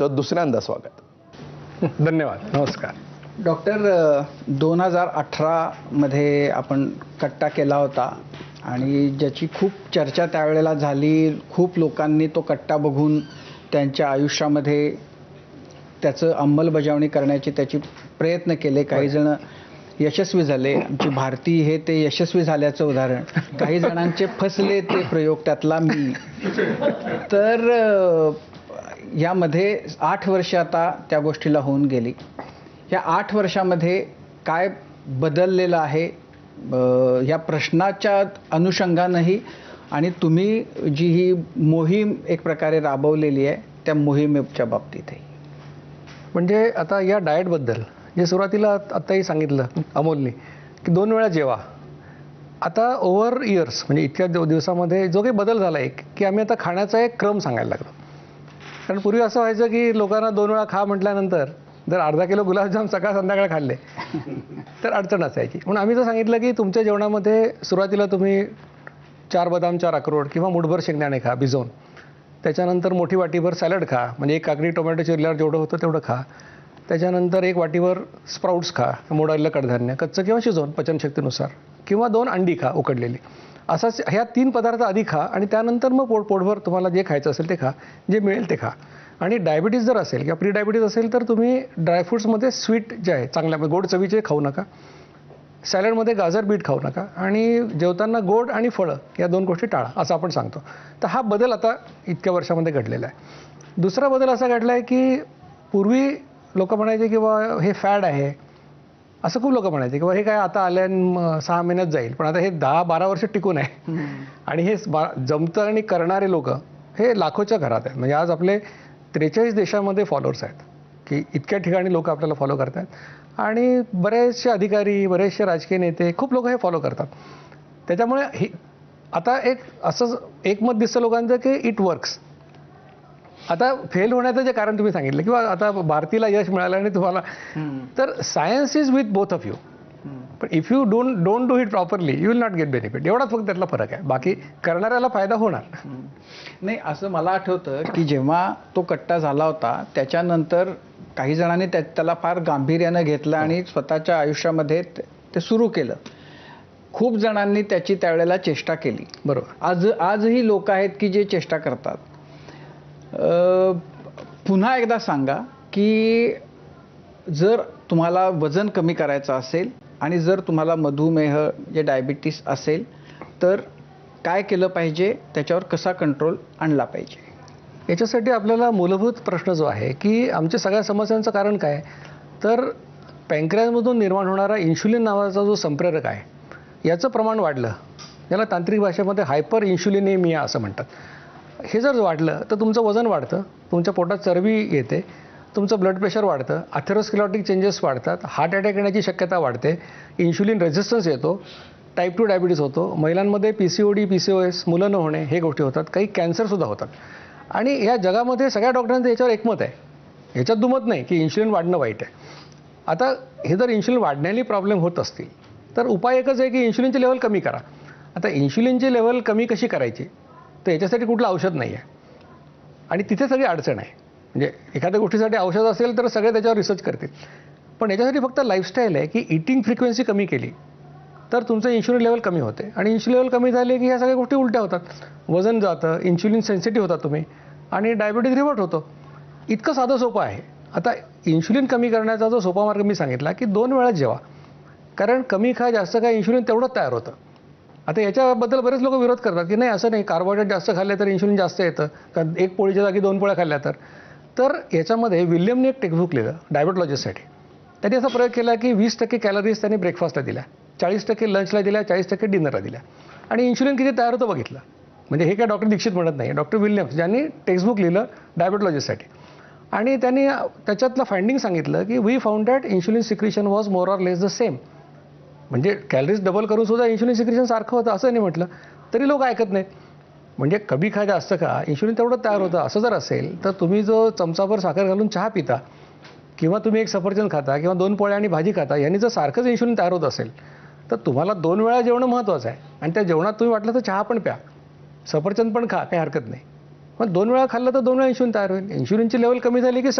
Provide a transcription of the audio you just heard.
तर दुसऱ्यांदा स्वागत. धन्यवाद. नमस्कार. डॉक्टर, 2018मध्ये आपण कट्टा केला होता आणि ज्याची खूप चर्चा त्यावेळेला झाली. खूप लोकांनी तो कट्टा बघून त्यांच्या आयुष्यामध्ये त्याचं अंमलबजावणी करण्याचे त्याचे प्रयत्न केले. काही जण यशस्वी झाले. आमची भारती हे ते यशस्वी झाल्याचं उदाहरण. काही जणांचे फसले ते प्रयोग, त्यातला मी. तर यामध्ये 8 वर्ष आता त्या गोष्टीला होऊन गेली. या 8 वर्षामध्ये काय बदललेलं आहे या प्रश्नाच्या अनुषंगानंही, आणि तुम्ही जी ही मोहीम एक प्रकारे राबवलेली आहे त्या मोहिमेच्या बाबतीतही. म्हणजे आता या डाएटबद्दल जे सुरुवातीला आत्ताही सांगितलं अमोलनी की 2 वेळा जेवा. आता ओव्हर इयर्स म्हणजे इतक्या दिवसामध्ये जो काही बदल झाला आहे की आम्ही आता खाण्याचा एक क्रम सांगायला लागलो. कारण पूर्वी असं व्हायचं की लोकांना 2 वेळा खा म्हटल्यानंतर जर अर्धा किलो गुलाबजाम सकाळ संध्याकाळ खाल्ले तर अडचण असायची. म्हणून आम्ही जर सांगितलं की तुमच्या जेवणामध्ये सुरुवातीला तुम्ही 4 बदाम 4 अक्रोड किंवा मुठभर शेंगदाणे खा भिजवून. त्याच्यानंतर मोठी वाटीभर सॅलड खा, म्हणजे 1 काकडी टोमॅटो चिरल्यावर जेवढं होतं तेवढं खा. त्याच्यानंतर 1 वाटीभर स्प्राउट्स खा, मोडालेलं कडधान्य कच्चं किंवा शिजवून पचनशक्तीनुसार, किंवा 2 अंडी खा उकडलेली. असाच ह्या 3 पदार्थ आधी खा आणि त्यानंतर मग पोटभर तुम्हाला जे खायचं असेल ते खा, जे मिळेल ते खा. आणि डायबिटीज जर असेल किंवा प्री डायबिटीज असेल तर तुम्ही ड्रायफ्रूट्समध्ये स्वीट जे आहे चांगल्या गोड चवीचे खाऊ नका. सॅलडमध्ये गाजर बीट खाऊ नका. आणि जेवताना गोड आणि फळं या 2 गोष्टी टाळा असं आपण सांगतो. तर हा बदल आता इतक्या वर्षामध्ये घडलेला आहे. दुसरा बदल असा घडला आहे की पूर्वी लोक म्हणायचे की बा हे फॅड आहे, असं खूप लोक म्हणायचे की बा हे काय आता आल्या 6 महिन्यात जाईल. पण आता हे 10-12 वर्ष टिकून आहे. आणि हे जमतं आणि करणारे लोक हे लाखोच्या घरात आहेत. म्हणजे आज आपले 43 देशामध्ये फॉलोअर्स आहेत की इतक्या ठिकाणी लोक आपल्याला फॉलो करतात. आणि बरेचसे अधिकारी, बरेचसे राजकीय नेते, खूप लोक हे फॉलो करतात. त्याच्यामुळे हे आता एक असं एकमत दिसतं लोकांचं की इट वर्क्स. आता फेल होण्याचं जे कारण तुम्ही सांगितलं किंवा आता भारतीला यश मिळालं आणि तुम्हाला, तर science is with both of you. पण if you don't do it properly you will not get benefit. एवढाच फक्त त्यातला फरक आहे. बाकी करणाऱ्याला फायदा होणार. नाही, असं मला आठवतं की जेव्हा तो कट्टा झाला होता त्याच्यानंतर काही जणांनी त्याला फार गांभीर्यानं घेतलं आणि स्वतःच्या आयुष्यामध्ये ते सुरू केलं. खूप जणांनी त्याची त्यावेळेला चेष्टा केली. बरोबर. आजही लोक आहेत की जे चेष्टा करतात. पुन्हा एकदा सांगा की जर तुम्हाला वजन कमी करायचं असेल आणि जर तुम्हाला मधुमेह जे डायबिटीस असेल तर काय केलं पाहिजे, त्याच्यावर कसा कंट्रोल आणला पाहिजे. याच्यासाठी आपल्याला मूलभूत प्रश्न जो आहे की आमच्या सगळ्या समस्यांचं कारण काय, तर पँक्रियाजमधून निर्माण होणारा इन्शुलिन नावाचा जो संप्रेरक आहे याचं प्रमाण वाढलं. याला तांत्रिक भाषेमध्ये हायपर इन्शुलिनेमिया असं म्हणतात. हे जर वाढलं तर तुमचं वजन वाढतं, तुमच्या पोटात चरबी येते, तुमचं ब्लड प्रेशर वाढतं, अथेरोस्क्लेरोटिक चेंजेस वाढतात, हार्ट अटॅक येण्याची शक्यता वाढते, इन्शुलिन रेझिस्टन्स येतो, टाईप 2 डायबिटीज होतो, महिलांमध्ये PCOD, PCOS, मुलं न होणे हे गोष्टी होतात, काही कॅन्सरसुद्धा होतात. आणि या जगामध्ये सगळ्या डॉक्टरांचं याच्यावर एकमत आहे, ह्याच्यात दुमत नाही की इन्शुलिन वाढणं वाईट आहे. आता हे जर इन्शुलिन वाढण्याने प्रॉब्लेम होत असतील तर उपाय एकच आहे की इन्शुलिनची लेवल कमी करा. आता इन्शुलिनची लेवल कमी कशी करायची, तर याच्यासाठी कुठलं औषध नाही आहे. आणि तिथे सगळी अडचण आहे. म्हणजे एखाद्या गोष्टीसाठी औषध असेल तर सगळे त्याच्यावर रिसर्च करतील. पण याच्यासाठी फक्त लाईफस्टाईल आहे की ईटिंग फ्रिक्वेन्सी कमी केली तर तुमचं इन्शुलिन लेवल कमी होते. आणि इन्शुलिन लेवल कमी झाले की ह्या सगळ्या गोष्टी उलट्या होतात. वजन जातं, इन्शुलिन सेन्सिटिव्ह होता तुम्ही, आणि डायबिटीज रिव्हर्ट होतो. इतकं साधं सोपं आहे. आता इन्शुलिन कमी करण्याचा जो सोपा मार्ग मी सांगितला की 2 वेळा जेवा. कारण कमी खा जास्त खा इन्शुलिन तेवढंच तयार होतं. आता याच्याबद्दल बरेच लोक विरोध करतात की नाही असं नाही, कार्बोहायड्रेट जास्त खाल्ले तर इन्शुलिन जास्त येतं, कारण 1 पोळीच्या जागी 2 पोळ्या खाल्ल्या तर याच्यामध्ये विल्यमने एक टेक्स्टबुक लिहिलं डायबेटॉलॉजिस्टसाठी. त्यांनी असा प्रयोग केला की 20% कॅलरीज त्यांनी ब्रेकफास्टला दिल्या, 40% लंचला दिल्या, 40% डिनरला दिल्या, आणि इन्शुलिन किती तयार होतं बघितलं. म्हणजे हे काय डॉक्टर दीक्षित म्हणत नाही, डॉक्टर विल्यम्स ज्यांनी टेक्स्टबुक लिहिलं डायबेटॉलॉजिस्टसाठी. आणि त्यांनी त्याच्यातलं फाइंडिंग सांगितलं की we found that insulin secretion was more or less the same. म्हणजे कॅलरीज डबल करून सुद्धा इन्शुलिन सिक्रिशन सारखं होतं असं नाही म्हटलं, तरी लोक ऐकत नाहीत. म्हणजे कमी खा जास्त खा इन्शुलिन तेवढं तयार होतं असं जर असेल तर तुम्ही जो चमचाभर साखर घालून चहा पिता किंवा तुम्ही 1 सफरचंद खाता किंवा 2 पोळ्या आणि भाजी खाता, यांनी जर सारखंच इन्शुलिन तयार होत असेल तर तुम्हाला 2 वेळा जेवणं महत्त्वाचं आहे. आणि त्या जेवणात तुम्ही वाटलं तर चहा पण प्या, सफरचंद पण खा, काही हरकत नाही. मग 2 वेळा खाल्लं तर 2 वेळा इन्शुलिन तयार होईल. इन्शुलिनची लेवल कमी झाली की